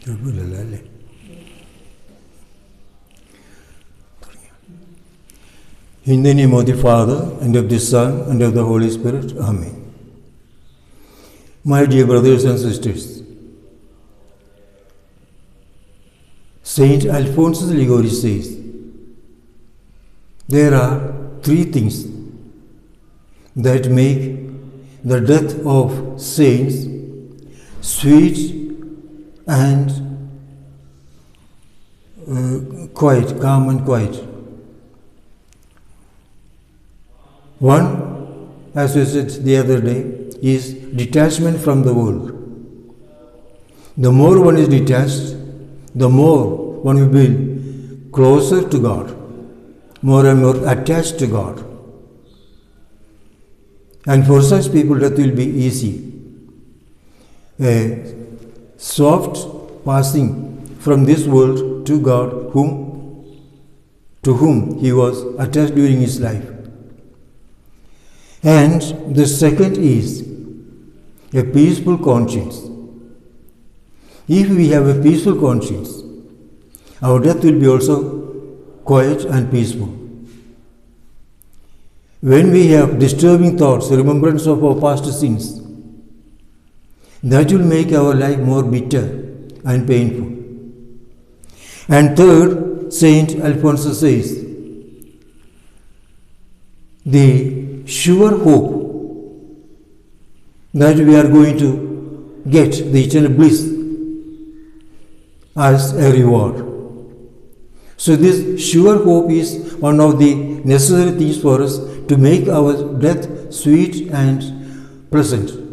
In the name of the Father, and of the Son, and of the Holy Spirit. Amen. My dear brothers and sisters, Saint Alphonsus Liguori says, there are three things that make the death of saints sweet and quiet, calm and quiet. One, as we said the other day, is detachment from the world. The more one is detached, the more one will be closer to God, more and more attached to God. And for such people, death will be easy. A soft passing from this world to God, to whom he was attached during his life. And the second is a peaceful conscience. If we have a peaceful conscience, our death will be also quiet and peaceful. When we have disturbing thoughts, remembrance of our past sins, that will make our life more bitter and painful. And third, Saint Alphonsus says, the sure hope that we are going to get the eternal bliss as a reward. So this sure hope is one of the necessary things for us to make our death sweet and pleasant.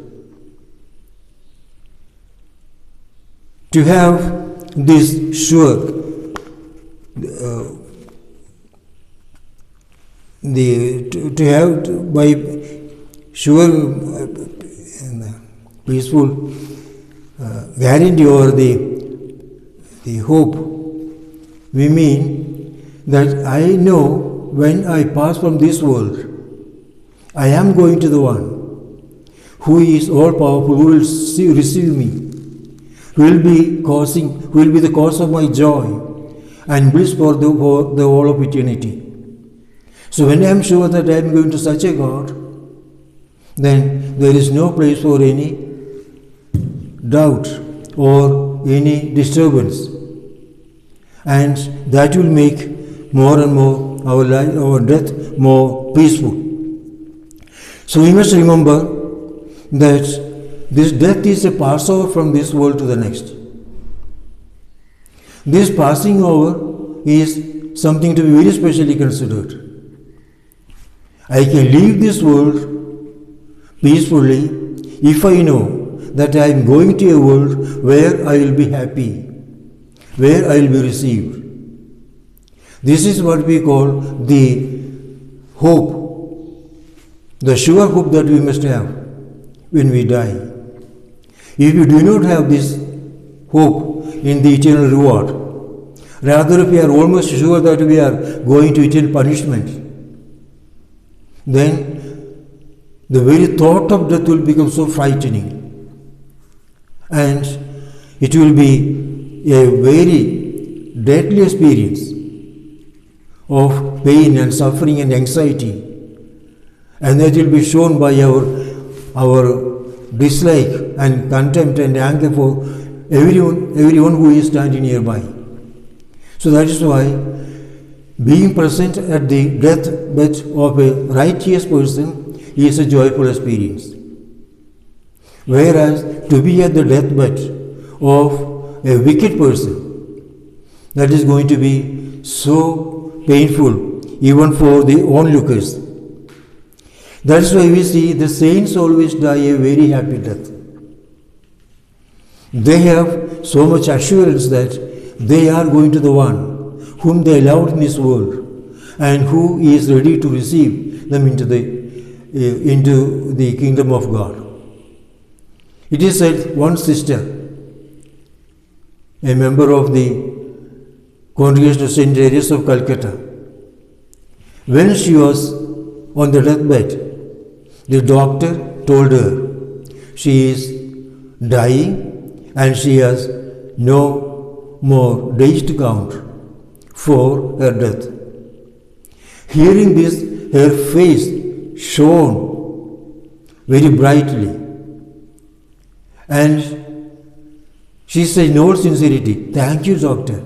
To have this sure to have by sure peaceful guarantee over the hope, we mean that I know when I pass from this world, I am going to the one who is all powerful, who will receive me, who will be the cause of my joy and bliss for the whole of eternity. So when I am sure that I am going to such a God, then there is no place for any doubt or any disturbance, and that will make more and more our life, our death more peaceful. So we must remember that this death is a passover from this world to the next. This passing over is something to be very specially considered. I can leave this world peacefully if I know that I am going to a world where I will be happy, where I will be received. This is what we call the hope, the sure hope that we must have when we die. If we do not have this hope in the eternal reward, rather if we are almost sure that we are going to eternal punishment, then the very thought of death will become so frightening, and it will be a very deadly experience of pain and suffering and anxiety, and that will be shown by our dislike and contempt and anger for everyone who is standing nearby. So that is why being present at the deathbed of a righteous person is a joyful experience. Whereas to be at the deathbed of a wicked person, that is going to be so painful even for the onlookers. That is why we see the saints always die a very happy death. They have so much assurance that they are going to the one whom they loved in this world and who is ready to receive them into the kingdom of God. It is said one sister, a member of the congregation of St. Teresa of Calcutta, when she was on the deathbed, the doctor told her she is dying and she has no more days to count for her death. Hearing this, her face shone very brightly, and she said in all sincerity, "Thank you, doctor.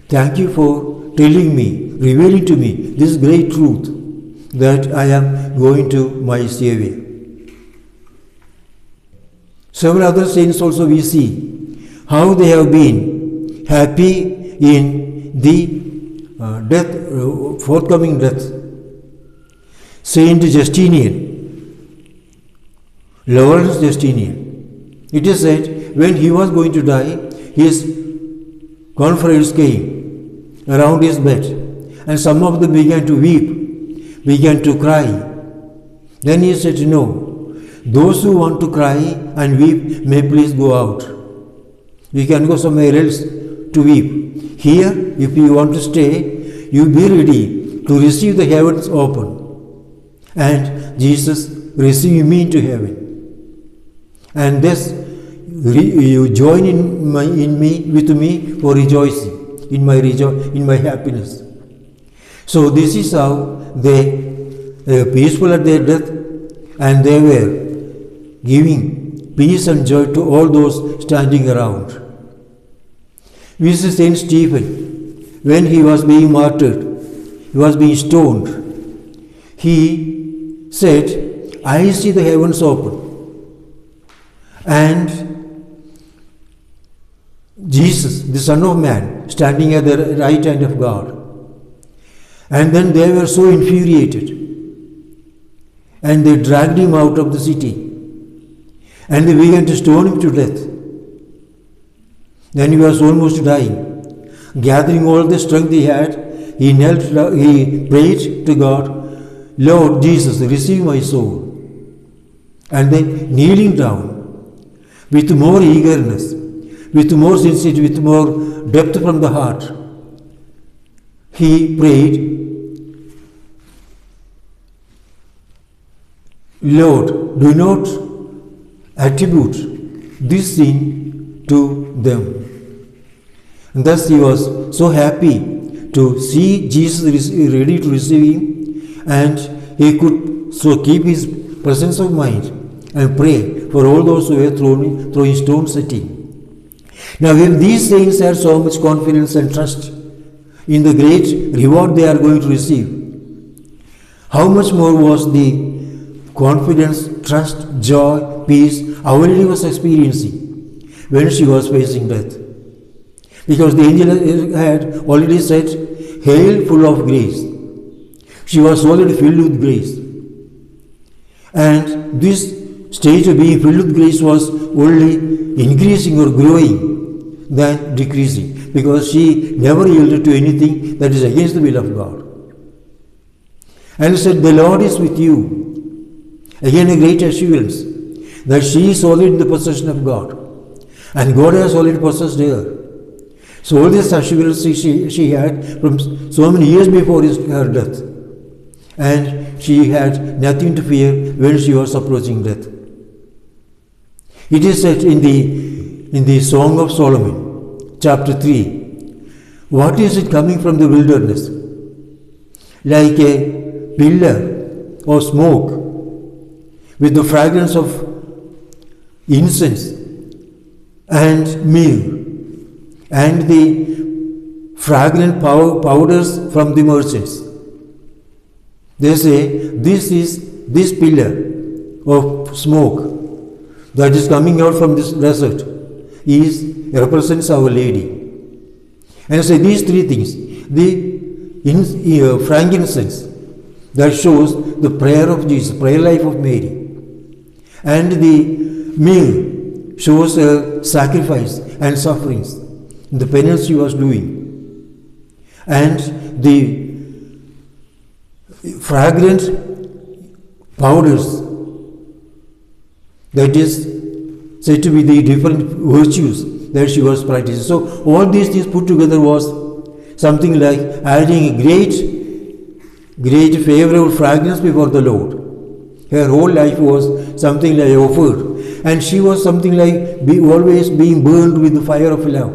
Thank you for telling me, revealing to me this great truth that I am going to my Savior." Several other saints also we see how they have been happy in the forthcoming death. Saint Justinian, Lawrence Justinian, it is said when he was going to die, his confreres came around his bed, and some of them began to weep, began to cry. Then he said, "No, those who want to cry and weep may please go out. We can go somewhere else to weep. Here, if you want to stay, you be ready to receive the heavens open, and Jesus receive me into heaven. And thus you join with me for rejoicing in my happiness." So this is how they were peaceful at their death, and they were giving peace and joy to all those standing around. We see Saint Stephen, when he was being martyred, he was being stoned, he said, "I see the heavens open, and Jesus, the Son of Man, standing at the right hand of God." And then they were so infuriated, and they dragged him out of the city, and they began to stone him to death. Then he was almost dying. Gathering all the strength he had, he prayed to God, "Lord Jesus, receive my soul." And then kneeling down, with more eagerness, with more sincerity, with more depth from the heart, he prayed, "Lord, do not attribute this sin to them." And thus he was so happy to see Jesus ready to receive him, and he could so keep his presence of mind and pray for all those who were throwing stones at him. Now, when these saints had so much confidence and trust in the great reward they are going to receive, how much more was the confidence, trust, joy, peace Our Lady was experiencing when she was facing death? Because the angel had already said, "Hail, full of grace." She was already filled with grace. And this stage of being filled with grace was only increasing or growing than decreasing, because she never yielded to anything that is against the will of God. And said, "The Lord is with you." Again, a great assurance that she is already in the possession of God, and God has already possessed her. So all this assurance she had from so many years before her death, and she had nothing to fear when she was approaching death. It is said in the Song of Solomon, chapter 3, "What is it coming from the wilderness? Like a pillar of smoke, with the fragrance of incense and myrrh, and the fragrant powders from the merchants." They say this pillar of smoke that is coming out from this desert represents Our Lady. And say these three things: the frankincense that shows the prayer of Jesus, prayer life of Mary, and the myrrh shows her sacrifice and sufferings, the penance she was doing, and the fragrant powders, that is said to be the different virtues that she was practicing. So all these things put together was something like adding a great favorable fragrance before the Lord. Her whole life was something like offered And she was something like always being burned with the fire of love,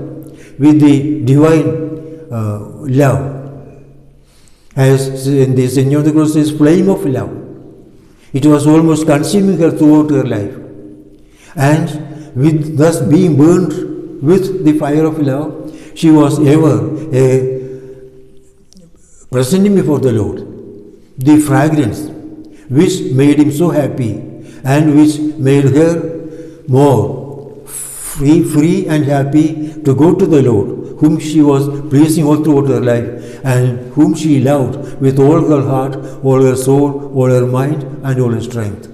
with the divine love. As in the St. John the Cross says, flame of love. It was almost consuming her throughout her life. And with thus being burned with the fire of love, she was ever presenting before the Lord the fragrance which made him so happy and which made her more free and happy to go to the Lord, whom she was pleasing all throughout her life and whom she loved with all her heart, all her soul, all her mind and all her strength.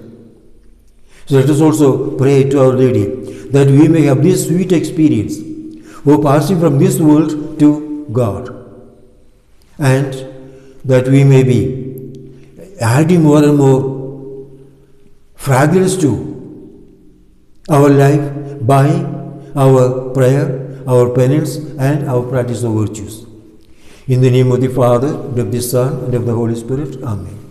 So let us also pray to Our Lady that we may have this sweet experience of passing from this world to God, and that we may be adding more and more fragrance to our life by our prayer, our penance and our practice of virtues. In the name of the Father, and of the Son, and of the Holy Spirit. Amen.